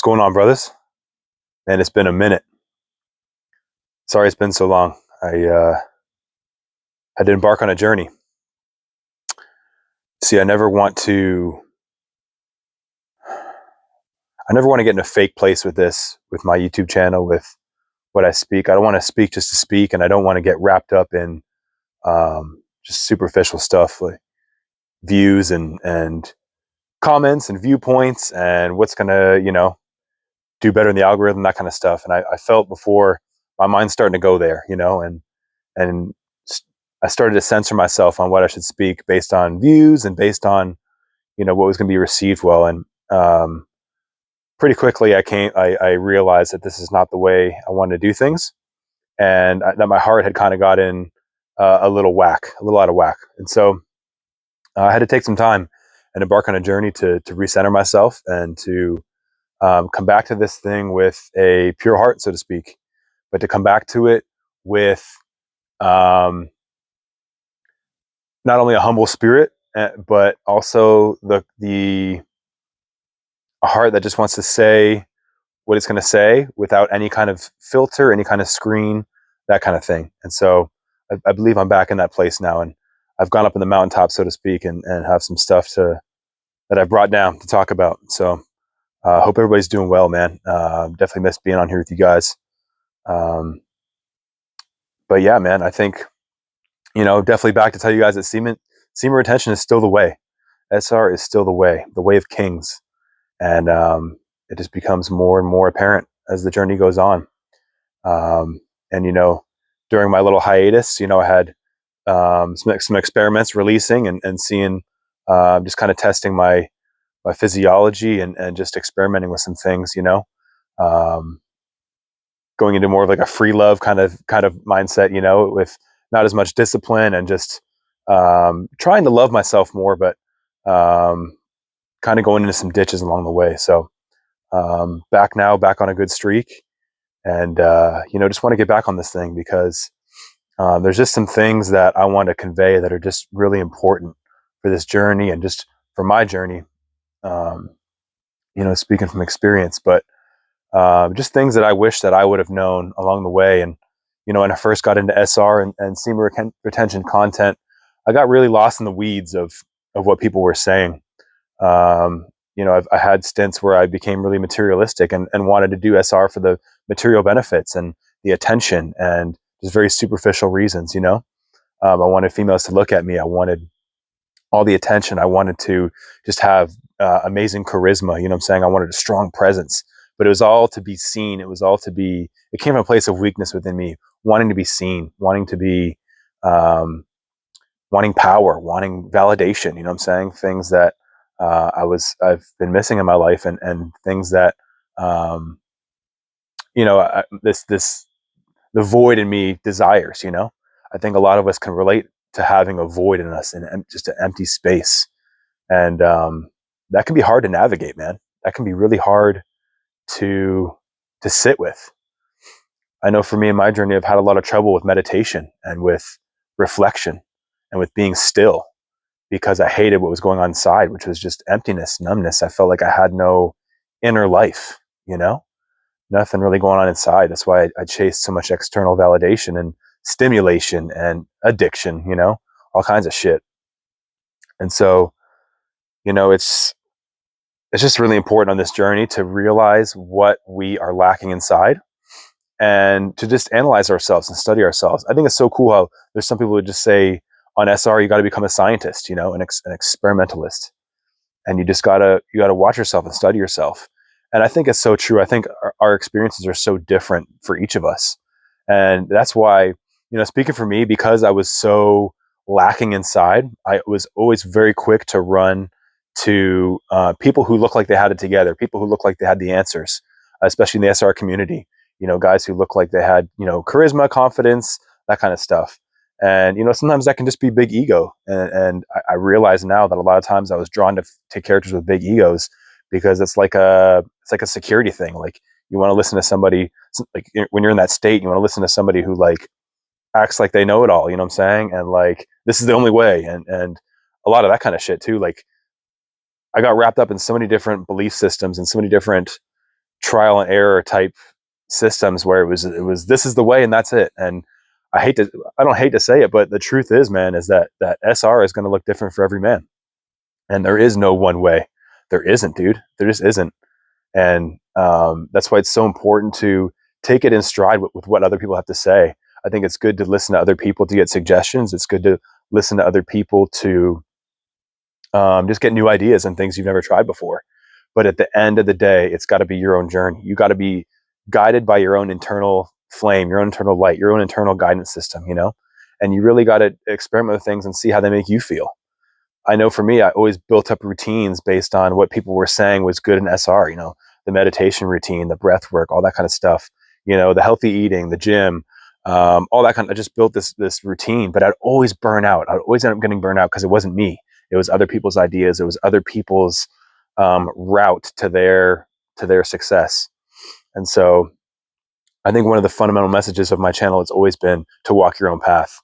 What's going on, brothers? Man, it's been a minute. Sorry it's been so long. I had to embark on a journey. See, I never want to get in a fake place with this, with my YouTube channel, with what I speak. I don't want to speak just to speak, and I don't want to get wrapped up in just superficial stuff like views and comments and viewpoints and what's gonna, do better in the algorithm, that kind of stuff. And I felt before my mind's starting to go there, and I started to censor myself on what I should speak based on views and based on what was going to be received well. And pretty quickly, I realized that this is not the way I wanted to do things, and that my heart had kind of got in a little out of whack. And so I had to take some time and embark on a journey to recenter myself and to come back to this thing with a pure heart, so to speak, but to come back to it with not only a humble spirit, but also a heart that just wants to say what it's going to say without any kind of filter, any kind of screen, that kind of thing. And so I believe I'm back in that place now, and I've gone up in the mountaintop, so to speak, and have some stuff that I've brought down to talk about. So hope everybody's doing well, man. Definitely miss being on here with you guys. But yeah, man, I think, definitely back to tell you guys that semen retention is still the way. SR is still the way of kings. And it just becomes more and more apparent as the journey goes on. And, during my little hiatus, I had some experiments releasing and seeing, just kind of testing my physiology and just experimenting with some things, going into more of like a free love kind of mindset, with not as much discipline and just trying to love myself more, but kind of going into some ditches along the way. So back on a good streak, and just want to get back on this thing because there's just some things that I want to convey that are just really important for this journey and just for my journey. Speaking from experience, but just things that I wish that I would have known along the way. And when I first got into SR and semen retention content, I got really lost in the weeds of what people were saying. I had stints where I became really materialistic and wanted to do SR for the material benefits and the attention and just very superficial reasons. I wanted females to look at me. I wanted all the attention. I wanted to just have amazing charisma. You know what I'm saying? I wanted a strong presence, but it was all to be seen. It came from a place of weakness within me, wanting to be seen, wanting to be, wanting power, wanting validation. You know what I'm saying? Things that I've been missing in my life, and things that, the void in me desires. I think a lot of us can relate to having a void in us and just an empty space. And that can be hard to navigate, man. That can be really hard to sit with. I know for me in my journey, I've had a lot of trouble with meditation and with reflection and with being still because I hated what was going on inside, which was just emptiness, numbness. I felt like I had no inner life, nothing really going on inside. That's why I chased so much external validation and stimulation and addiction, all kinds of shit. And so, it's just really important on this journey to realize what we are lacking inside and to just analyze ourselves and study ourselves. I think it's so cool how there's some people who just say on SR, you got to become a scientist, an experimentalist, and you got to watch yourself and study yourself. And I think it's so true. I think our experiences are so different for each of us. And that's why, speaking for me, because I was so lacking inside, I was always very quick to run to people who look like they had it together, people who look like they had the answers, especially in the SR community, guys who look like they had, charisma, confidence, that kind of stuff. And, sometimes that can just be big ego. And I realize now that a lot of times I was drawn to characters with big egos because it's like a security thing. Like you want to listen to somebody, like when you're in that state, you want to listen to somebody who like acts like they know it all, you know what I'm saying? And like, this is the only way. And a lot of that kind of shit too. Like I got wrapped up in so many different belief systems and so many different trial and error type systems where it was this is the way and that's it. And I don't hate to say it, but the truth is, man, is that SR is going to look different for every man, and there is no one way. There isn't, dude. There just isn't. And that's why it's so important to take it in stride with what other people have to say. I think it's good to listen to other people to get suggestions. It's good to listen to other people to just get new ideas and things you've never tried before. But at the end of the day, it's got to be your own journey. You got to be guided by your own internal flame, your own internal light, your own internal guidance system, you know? And you really got to experiment with things and see how they make you feel. I know for me, I always built up routines based on what people were saying was good in SR, you know, the meditation routine, the breath work, all that kind of stuff, you know, the healthy eating, the gym, all that kind of, I just built this routine, but I'd always burn out. I'd always end up getting burned out because it wasn't me. It was other people's ideas. It was other people's route to their success. And so I think one of the fundamental messages of my channel has always been to walk your own path.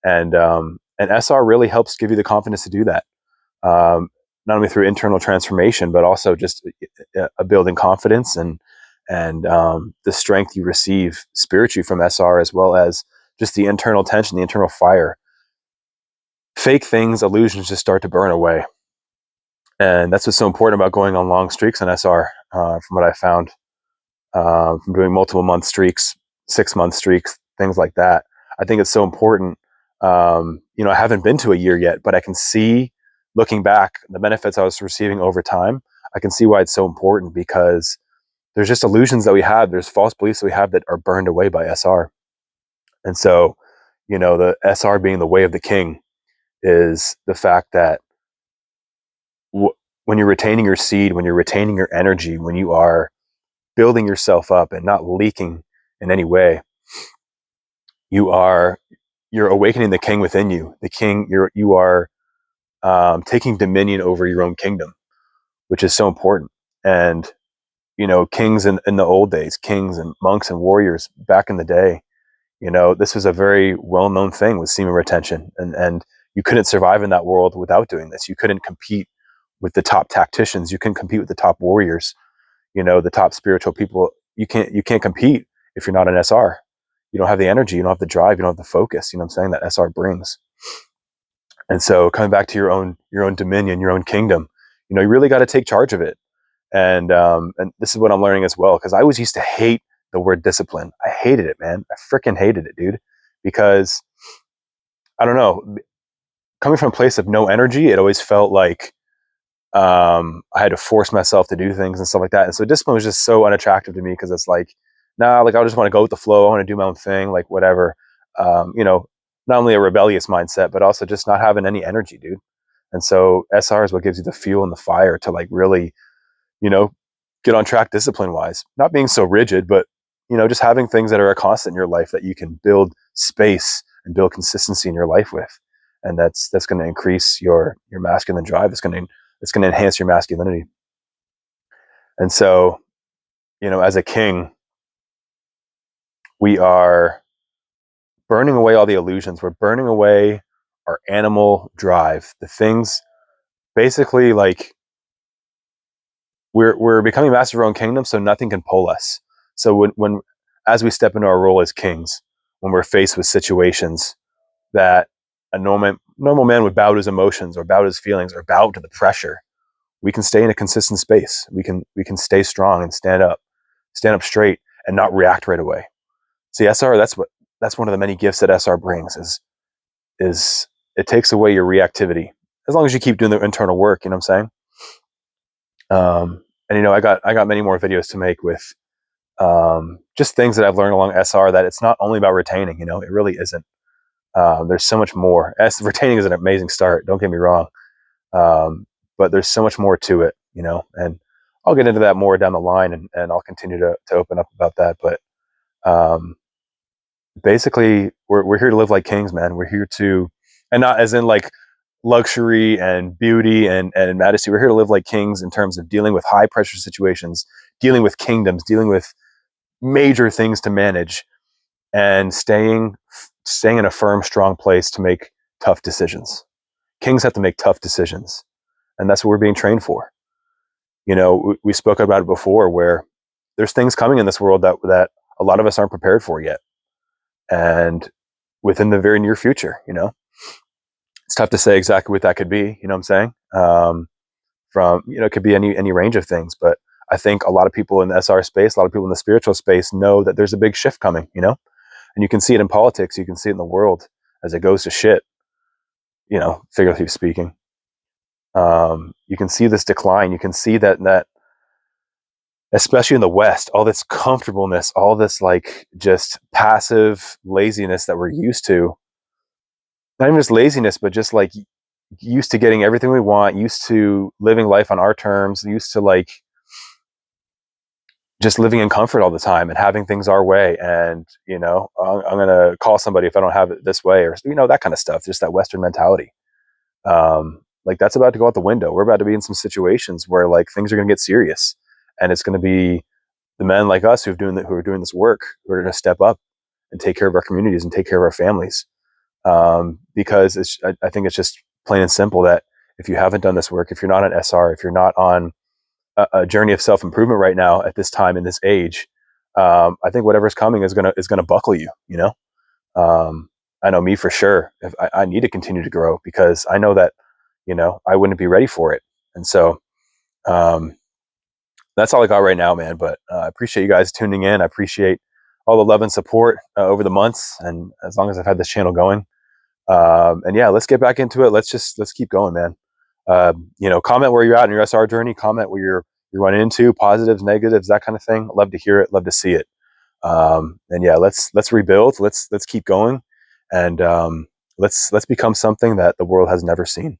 And SR really helps give you the confidence to do that. Not only through internal transformation, but also just a building confidence and the strength you receive spiritually from SR, as well as just the internal tension, the internal fire. Fake things, illusions just start to burn away. And that's what's so important about going on long streaks on SR, from what I found, from doing multiple month streaks, 6-month streaks, things like that. I think it's so important. You know, I haven't been to a year yet, but I can see, looking back, the benefits I was receiving over time. I can see why it's so important, because there's just illusions that we have. There's false beliefs that we have that are burned away by SR. And so, you know, the SR being the way of the king is the fact that when you're retaining your seed, when you're retaining your energy, when you are building yourself up and not leaking in any way, you're awakening the king within you. The king, you are taking dominion over your own kingdom, which is so important. And you know, kings in the old days, kings and monks and warriors back in the day, you know, this was a very well-known thing with semen retention, and you couldn't survive in that world without doing this. You couldn't compete with the top tacticians. You couldn't compete with the top warriors. You know, the top spiritual people. You can't compete if you're not an SR. You don't have the energy. You don't have the drive. You don't have the focus. You know what I'm saying? That SR brings. And so, coming back to your own dominion, your own kingdom, you know, you really got to take charge of it. And this is what I'm learning as well, because I always used to hate the word discipline. I hated it, man. I freaking hated it, dude. Because I don't know, coming from a place of no energy, it always felt like I had to force myself to do things and stuff like that. And so discipline was just so unattractive to me, because it's like, nah, like I just want to go with the flow. I want to do my own thing, like whatever. You know, not only a rebellious mindset, but also just not having any energy, dude. And so SR is what gives you the fuel and the fire to like really, you know, get on track discipline wise, not being so rigid, but, you know, just having things that are a constant in your life that you can build space and build consistency in your life with. And that's going to increase your masculine drive. It's going to enhance your masculinity. And so, you know, as a king, we are burning away all the illusions. We're burning away our animal drive, the things basically like we're becoming masters of our own kingdom, so nothing can pull us. So when as we step into our role as kings, when we're faced with situations that a normal man would bow to his emotions or bow to his feelings or bow to the pressure, we can stay in a consistent space. We can stay strong and stand up straight and not react right away. See, SR, that's one of the many gifts that SR brings is it takes away your reactivity. As long as you keep doing the internal work, you know what I'm saying? And you know, I got many more videos to make with just things that I've learned along SR, that it's not only about retaining, you know, it really isn't. There's so much more. Retaining is an amazing start, don't get me wrong. But there's so much more to it, you know, and I'll get into that more down the line, and I'll continue to open up about that. But basically, we're here to live like kings, man. We're here to, and not as in like luxury and beauty and majesty. We're here to live like kings in terms of dealing with high pressure situations, dealing with kingdoms, dealing with major things to manage, and staying in a firm, strong place to make tough decisions. Kings have to make tough decisions, and that's what we're being trained for. You know, we spoke about it before, where there's things coming in this world that a lot of us aren't prepared for yet, and within the very near future, it's tough to say exactly what that could be. You know what I'm saying? From it could be any range of things, but I think a lot of people in the SR space, a lot of people in the spiritual space know that there's a big shift coming. And you can see it in politics, you can see it in the world as it goes to shit. Figuratively speaking, you can see this decline. You can see that especially in the West, all this comfortableness, all this like just passive laziness that we're used to. Not even just laziness, but just like used to getting everything we want, used to living life on our terms, used to like just living in comfort all the time and having things our way. And, I'm going to call somebody if I don't have it this way, or, that kind of stuff, just that Western mentality. Like that's about to go out the window. We're about to be in some situations where like things are going to get serious, and it's going to be the men like us who are doing this work, who are going to step up and take care of our communities and take care of our families. Because I think it's just plain and simple that if you haven't done this work, if you're not an SR, if you're not on a journey of self-improvement right now at this time in this age, I think whatever's coming is gonna buckle you. I know me for sure. If I need to continue to grow, because I know that I wouldn't be ready for it. And so that's all I got right now, man. But I appreciate you guys tuning in. I appreciate all the love and support over the months, and as long as I've had this channel going. And yeah, let's get back into it. Let's keep going, man. Comment where you're at in your SR journey. Comment where you're running into positives, negatives, that kind of thing. Love to hear it. Love to see it. And yeah, let's rebuild. Let's keep going, and let's become something that the world has never seen.